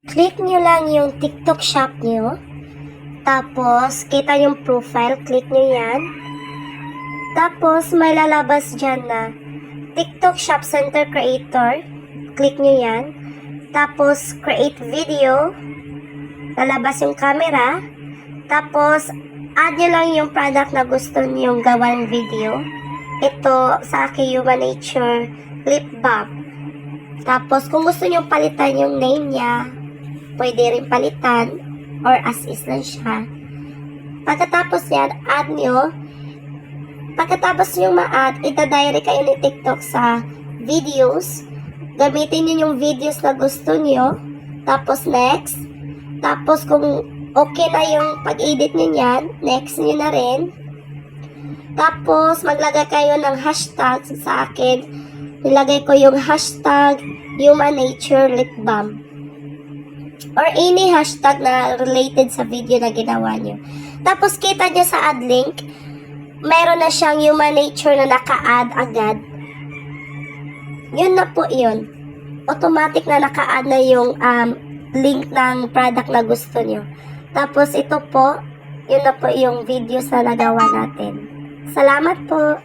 Click nyo lang yung TikTok shop nyo. Tapos, kita yung profile. Click nyo yan. Tapos, may lalabas dyan na TikTok Shop Center Creator. Click nyo yan. Tapos, create video. Lalabas yung camera. Tapos, add nyo lang yung product na gusto nyong gawang video. Ito, sa akin, Human Nature Lip Balm. Tapos, kung gusto nyo palitan yung name niya, pwede rin palitan or as is lang siya. Pagkatapos yan, add nyo. Pagkatapos nyo ma-add, itadirect kayo ni TikTok sa videos. Gamitin nyo yung videos na gusto nyo. Tapos next. Tapos kung okay na yung pag-edit nyo yan, next nyo na rin. Tapos maglagay kayo ng hashtag. Sa akin, nilagay ko yung hashtag Human Nature Lip Balm. Or any hashtag na related sa video na ginawa nyo. Tapos kita nyo sa add link, mayroon na siyang Human Nature na naka-add agad. Yun na po yun. Automatic na naka-add na yung link ng product na gusto nyo. Tapos ito po, yun na po yung videos na nagawa natin. Salamat po!